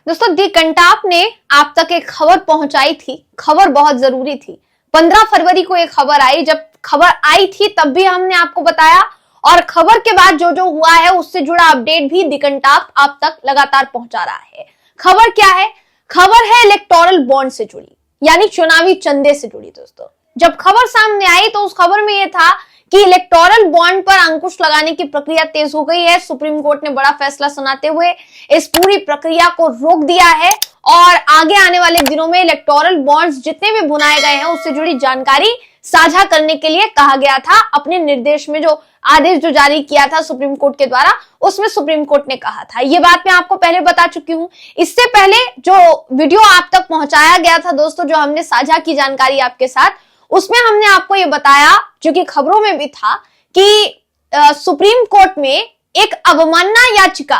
दोस्तों दी कंटाप ने आप तक एक खबर पहुंचाई थी। खबर बहुत जरूरी थी। 15 फरवरी को एक खबर आई। जब खबर आई थी तब भी हमने आपको बताया और खबर के बाद जो जो हुआ है उससे जुड़ा अपडेट भी दी कंटाप आप तक लगातार पहुंचा रहा है। खबर क्या है? खबर है इलेक्टोरल बॉन्ड से जुड़ी, यानी चुनावी चंदे से जुड़ी। दोस्तों जब खबर सामने आई तो उस खबर में यह था कि इलेक्टोरल बॉन्ड पर अंकुश लगाने की प्रक्रिया तेज हो गई है। सुप्रीम कोर्ट ने बड़ा फैसला सुनाते हुए इस पूरी प्रक्रिया को रोक दिया है और आगे आने वाले दिनों में इलेक्टोरल बॉन्ड्स जितने भी बुनाए गए हैं उससे जुड़ी जानकारी साझा करने के लिए कहा गया था। अपने निर्देश में जो आदेश जो जारी किया था सुप्रीम कोर्ट के द्वारा, उसमें सुप्रीम कोर्ट ने कहा था। ये बात मैं आपको पहले बता चुकी हूं। इससे पहले जो वीडियो आप तक पहुंचाया गया था दोस्तों, जो हमने साझा की जानकारी आपके साथ, उसमें हमने आपको ये बताया, जो कि खबरों में भी था, कि सुप्रीम कोर्ट में एक अवमानना याचिका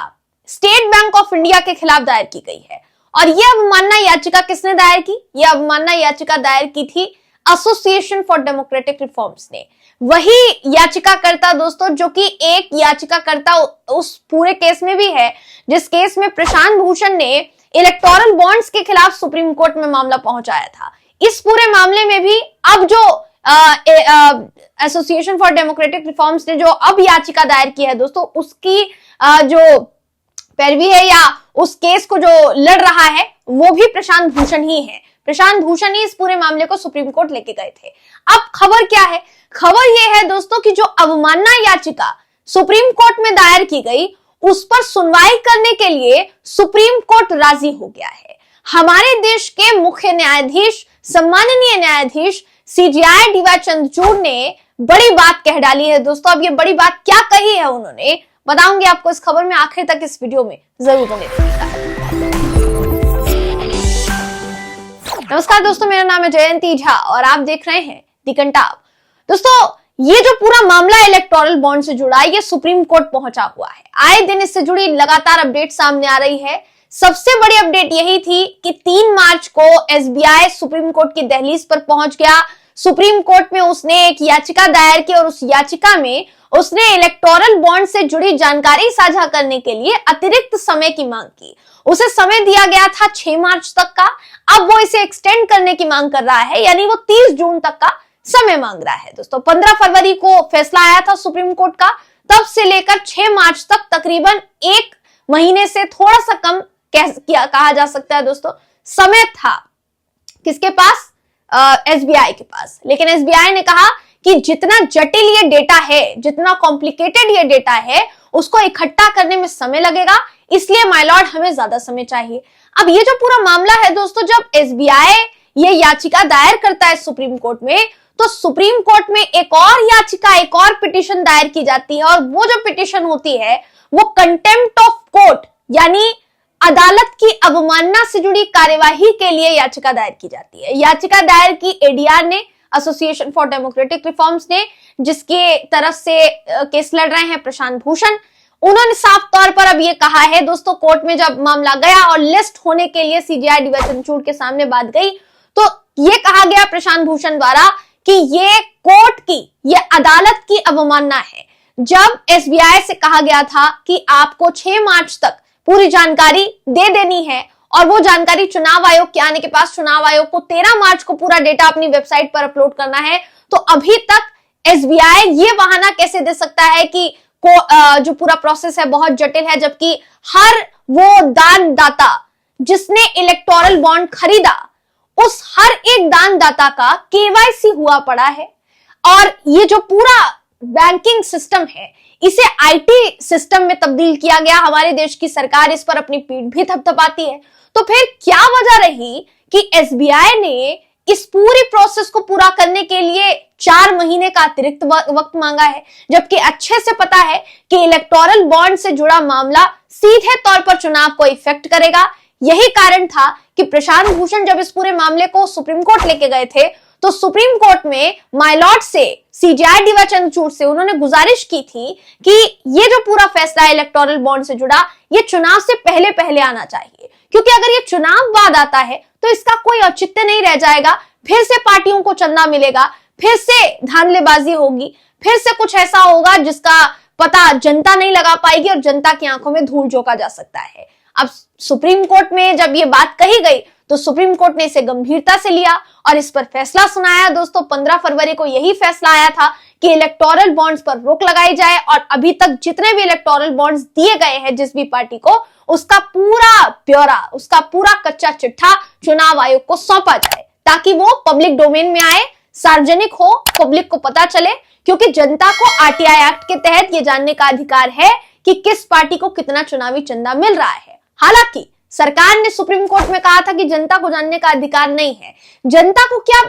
स्टेट बैंक ऑफ इंडिया के खिलाफ दायर की गई है। और यह अवमानना याचिका किसने दायर की? यह अवमानना याचिका दायर की थी एसोसिएशन फॉर डेमोक्रेटिक रिफॉर्म्स ने। वही याचिकाकर्ता दोस्तों जो कि एक याचिकाकर्ता उस पूरे केस में भी है जिस केस में प्रशांत भूषण ने इलेक्टोरल बॉन्ड्स के खिलाफ सुप्रीम कोर्ट में मामला पहुंचाया था। इस पूरे मामले में भी अब जो एसोसिएशन फॉर डेमोक्रेटिक रिफॉर्म्स ने जो अब याचिका दायर की है दोस्तों, उसकी जो पैरवी है या उस केस को जो लड़ रहा है वो भी प्रशांत भूषण ही है। प्रशांत भूषण ही इस पूरे मामले को सुप्रीम कोर्ट लेके गए थे। अब खबर क्या है? खबर यह है दोस्तों कि जो अवमानना याचिका सुप्रीम कोर्ट में दायर की गई उस पर सुनवाई करने के लिए सुप्रीम कोर्ट राजी हो गया है। हमारे देश के मुख्य न्यायाधीश, सम्माननीय न्यायाधीश सीजेआई डीवाई चंद्रचूड़ ने बड़ी बात कह डाली है दोस्तों। अब ये बड़ी बात क्या कही है उन्होंने, बताऊंगी आपको इस खबर में। आखिर तक इस वीडियो में जरूर बने रहिएगा। नमस्कार दोस्तों, मेरा नाम है जयंती झा और आप देख रहे हैं दी कंटाप। दोस्तों ये जो पूरा मामला इलेक्टोरल बॉन्ड से जुड़ा है, ये सुप्रीम कोर्ट पहुंचा हुआ है। आए दिन इससे जुड़ी लगातार अपडेट सामने आ रही है। सबसे बड़ी अपडेट यही थी कि 3 मार्च को एसबीआई सुप्रीम कोर्ट की दहलीज पर पहुंच गया। सुप्रीम कोर्ट में उसने एक याचिका दायर की और उस याचिका में उसने इलेक्टोरल बॉन्ड से जुड़ी जानकारी साझा करने के लिए अतिरिक्त समय की मांग की। उसे समय दिया गया था 6 मार्च तक का। अब वो इसे एक्सटेंड करने की मांग कर रहा है, यानी वो 30 जून तक का समय मांग रहा है दोस्तों। 15 फरवरी को फैसला आया था सुप्रीम कोर्ट का, तब से लेकर 6 मार्च तक तकरीबन 1 महीने से थोड़ा सा कम कहा जा सकता है दोस्तों समय था किसके पास? एसबीआई के पास। लेकिन एसबीआई ने कहा कि जितना जटिल ये डेटा है, जितना कॉम्प्लिकेटेड ये डेटा है, उसको इकट्ठा करने में समय लगेगा, इसलिए माय लॉर्ड हमें ज्यादा समय चाहिए। अब ये जो पूरा मामला है दोस्तों, जब एसबीआई ये याचिका दायर करता है सुप्रीम कोर्ट में, तो सुप्रीम कोर्ट में एक और याचिका, एक और पिटीशन दायर की जाती है। और वो जो पिटीशन होती है वो कंटेम्प्ट ऑफ कोर्ट, यानी अदालत की अवमानना से जुड़ी कार्यवाही के लिए याचिका दायर की जाती है। याचिका दायर की एडीआर ने, एसोसिएशन फॉर डेमोक्रेटिक रिफॉर्म्स ने, जिसके तरफ से केस लड़ रहे हैं प्रशांत भूषण, उन्होंने साफ तौर पर अब ये कहा है दोस्तों, कोर्ट में जब मामला गया और लिस्ट होने के लिए सीजेआई डीवाई चंद्रचूड़ के सामने बात गई, तो ये कहा गया प्रशांत भूषण द्वारा कि ये कोर्ट की, ये अदालत की अवमानना है। जब एसबीआई से कहा गया था कि आपको 6 मार्च तक पूरी जानकारी दे देनी है और वो जानकारी चुनाव आयोग के आने के पास चुनाव आयोग को 13 मार्च को पूरा डेटा अपनी वेबसाइट पर अपलोड करना है, तो अभी तक एसबीआई ये बहाना कैसे दे सकता है कि जो पूरा प्रोसेस है बहुत जटिल है, जबकि हर वो दानदाता जिसने इलेक्टोरल बॉन्ड खरीदा, उस हर एक दानदाता का केवाईसी हुआ पड़ा है। और ये जो पूरा बैंकिंग सिस्टम है, इसे आईटी सिस्टम में तब्दील किया गया। हमारे देश की सरकार इस पर अपनी पीठ भी थपथपाती है। तो फिर क्या वजह रही कि एसबीआई ने इस पूरी प्रोसेस को पूरा करने के लिए 4 महीने का अतिरिक्त वक्त मांगा है, जबकि अच्छे से पता है कि इलेक्टोरल बॉन्ड से जुड़ा मामला सीधे तौर पर चुनाव को इफेक्ट करेगा। यही कारण था कि प्रशांत भूषण जब इस पूरे मामले को सुप्रीम कोर्ट लेके गए थे, तो सुप्रीम कोर्ट में माय लॉर्ड से, सीजेआई डीवाई चंद्रचूड़ से उन्होंने गुजारिश की थी कि ये जो पूरा फैसला है इलेक्टोरल बॉन्ड से जुड़ा, ये चुनाव से पहले पहले आना चाहिए, क्योंकि अगर ये चुनाव बाद आता है तो इसका कोई औचित्य नहीं रह जाएगा। फिर से पार्टियों को चंदा मिलेगा, फिर से धांधलेबाजी होगी, फिर से कुछ ऐसा होगा जिसका पता जनता नहीं लगा पाएगी और जनता की आंखों में धूल झोंका जा सकता है। अब सुप्रीम कोर्ट में जब ये बात कही गई तो सुप्रीम कोर्ट ने इसे गंभीरता से लिया और इस पर फैसला सुनाया। दोस्तों 15 फरवरी को यही फैसला आया था कि इलेक्टोरल बॉन्ड्स पर रोक लगाई जाए और अभी तक जितने भी इलेक्टोरल बॉन्ड्स दिए गए हैं जिस भी पार्टी को, उसका पूरा ब्यौरा, उसका पूरा कच्चा चिट्ठा चुनाव आयोग को सौंपा जाए ताकि वो पब्लिक डोमेन में आए, सार्वजनिक हो, पब्लिक को पता चले, क्योंकि जनता को आरटीआई एक्ट के तहत ये जानने का अधिकार है कि किस पार्टी को कितना चुनावी चंदा मिल रहा है। हालांकि सरकार ने सुप्रीम कोर्ट में कहा था कि जनता को जानने का अधिकार नहीं है। जनता को क्या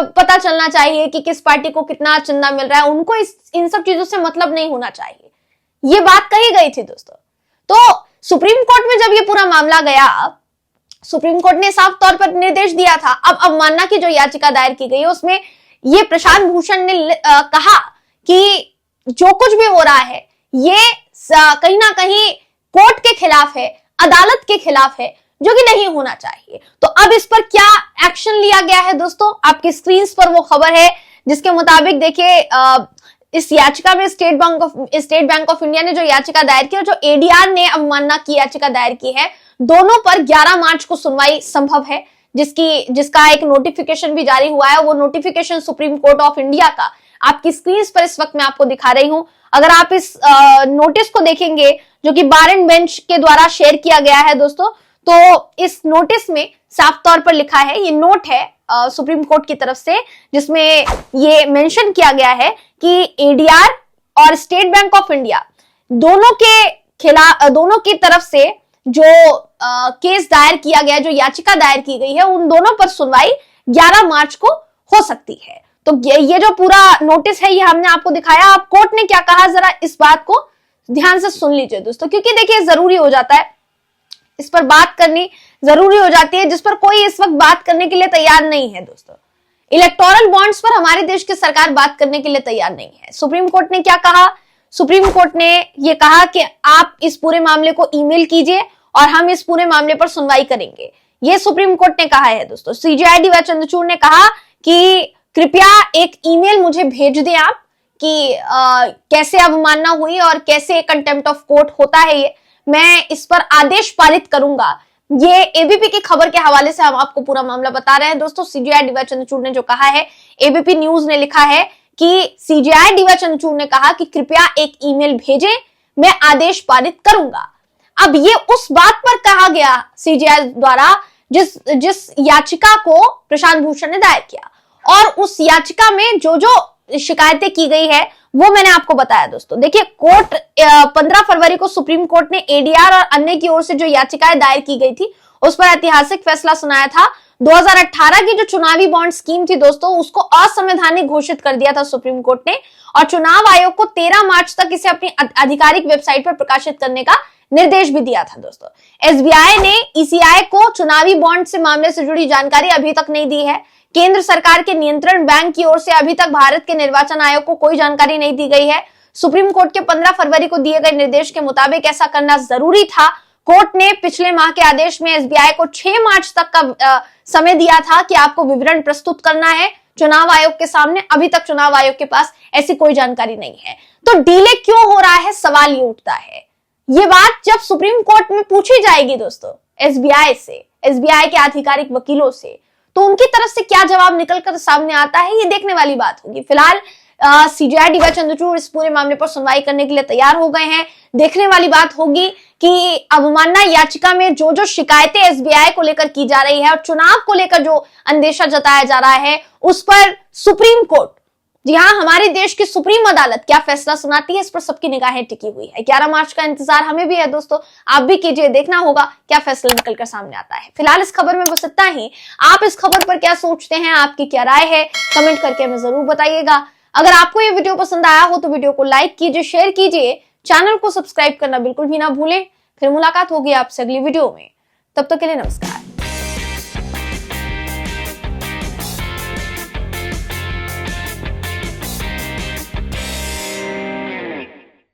पता चलना चाहिए कि किस पार्टी को कितना चंदा मिल रहा है, उनको इन सब चीजों से मतलब नहीं होना चाहिए, ये बात कही गई थी दोस्तों। तो सुप्रीम कोर्ट में जब ये पूरा मामला गया, सुप्रीम कोर्ट ने साफ तौर पर निर्देश दिया था। अब अवमानना की जो याचिका दायर की गई है उसमें ये प्रशांत भूषण ने कहा कि जो कुछ भी हो रहा है ये कहीं ना कहीं कोर्ट के खिलाफ है, अदालत के खिलाफ है, जो कि नहीं होना चाहिए। तो अब इस पर क्या एक्शन लिया गया है दोस्तों, आपकी स्क्रीन पर वो खबर है जिसके मुताबिक देखिए इस याचिका में स्टेट बैंक ऑफ इंडिया ने जो याचिका दायर की और जो एडीआर ने अवमानना की याचिका दायर की है, दोनों पर 11 मार्च को सुनवाई संभव है, जिसका एक नोटिफिकेशन भी जारी हुआ है। वो notification supreme court of India का आपकी स्क्रीन पर इस वक्त मैं आपको दिखा रही हूं। अगर आप इस नोटिस को देखेंगे जो कि बार एंड बेंच के द्वारा शेयर किया गया है दोस्तों, तो इस नोटिस में साफ तौर पर लिखा है, ये नोट है सुप्रीम कोर्ट की तरफ से, जिसमें ये मेंशन किया गया है कि एडीआर और स्टेट बैंक ऑफ इंडिया दोनों की तरफ से जो केस दायर किया गया, जो याचिका दायर की गई है, उन दोनों पर सुनवाई 11 मार्च को हो सकती है। तो ये जो पूरा नोटिस है ये हमने आपको दिखाया। अब कोर्ट ने क्या कहा, जरा इस बात को ध्यान से सुन लीजिए दोस्तों, क्योंकि देखिए जरूरी हो जाता है, इस पर बात करनी जरूरी हो जाती है, जिस पर कोई इस वक्त बात करने के लिए तैयार नहीं है दोस्तों। इलेक्टोरल बॉन्ड्स पर हमारे देश की सरकार बात करने के लिए तैयार नहीं है। सुप्रीम कोर्ट ने क्या कहा, सुप्रीम कोर्ट ने ये कहा कि आप इस पूरे मामले को ईमेल कीजिए और हम इस पूरे मामले पर सुनवाई करेंगे, ये सुप्रीम कोर्ट ने कहा है दोस्तों। सीजेआई डी वाई चंद्रचूड़ ने कहा कि कृपया एक ईमेल मुझे भेज दें आप कि कैसे अवमानना हुई और कैसे कंटेम्प्ट ऑफ कोर्ट होता है, ये मैं इस पर आदेश पारित करूंगा। ये एबीपी की खबर के हवाले से हम आपको पूरा मामला बता रहे हैं दोस्तों। सीजेआई डी वाई चंद्रचूड़ ने जो कहा है, एबीपी न्यूज ने लिखा है कि सीजेआई डी वाई चंद्रचूड़ ने कहा कि कृपया एक ईमेल भेजें, मैं आदेश पारित करूंगा। अब ये उस बात पर कहा गया सीजेआई द्वारा जिस याचिका को प्रशांत भूषण ने दायर किया, और उस याचिका में जो जो शिकायतें की गई है वो मैंने आपको बताया दोस्तों। देखिए कोर्ट 15 फरवरी को सुप्रीम कोर्ट ने एडीआर और अन्य की ओर से जो याचिकाएं दायर की गई थी उस पर ऐतिहासिक फैसला सुनाया था। 2018 की जो चुनावी बॉन्ड स्कीम थी दोस्तों, उसको असंवैधानिक घोषित कर दिया था सुप्रीम कोर्ट ने, और चुनाव आयोग को 13 मार्च तक इसे अपनी आधिकारिक वेबसाइट पर प्रकाशित करने का निर्देश भी दिया था दोस्तों। एसबीआई ने ईसीआई को चुनावी बॉन्ड से मामले से जुड़ी जानकारी अभी तक नहीं दी है। केंद्र सरकार के नियंत्रण बैंक की ओर से अभी तक भारत के निर्वाचन आयोग को कोई जानकारी नहीं दी गई है। सुप्रीम कोर्ट के 15 फरवरी को दिए गए निर्देश के मुताबिक ऐसा करना जरूरी था। कोर्ट ने पिछले माह के आदेश में एसबीआई को 6 मार्च तक का समय दिया था कि आपको विवरण प्रस्तुत करना है चुनाव आयोग के सामने। अभी तक चुनाव आयोग के पास ऐसी कोई जानकारी नहीं है। तो डिले क्यों हो रहा है, सवाल ये उठता है। ये बात जब सुप्रीम कोर्ट में पूछी जाएगी दोस्तों एसबीआई से, एसबीआई के आधिकारिक वकीलों से, तो उनकी तरफ से क्या जवाब निकलकर सामने आता है, ये देखने वाली बात होगी। फिलहाल सीजेआई डी वाई चंद्रचूड़ इस पूरे मामले पर सुनवाई करने के लिए तैयार हो गए हैं। देखने वाली बात होगी कि अवमानना याचिका में जो जो शिकायतें एसबीआई को लेकर की जा रही है और चुनाव को लेकर जो अंदेशा जताया जा रहा है, उस पर सुप्रीम कोर्ट, जी हाँ हमारे देश की सुप्रीम अदालत क्या फैसला सुनाती है, इस पर सबकी निगाहें टिकी हुई है। 11 मार्च का इंतजार हमें भी है दोस्तों, आप भी कीजिए, देखना होगा क्या फैसला निकलकर सामने आता है। फिलहाल इस खबर में बस इतना ही। आप इस खबर पर क्या सोचते हैं, आपकी क्या राय है, कमेंट करके हमें जरूर बताइएगा। अगर आपको ये वीडियो पसंद आया हो तो वीडियो को लाइक कीजिए, शेयर कीजिए, चैनल को सब्सक्राइब करना बिल्कुल भी ना भूलें। फिर मुलाकात होगी आपसे अगली वीडियो में, तब तक के लिए नमस्कार।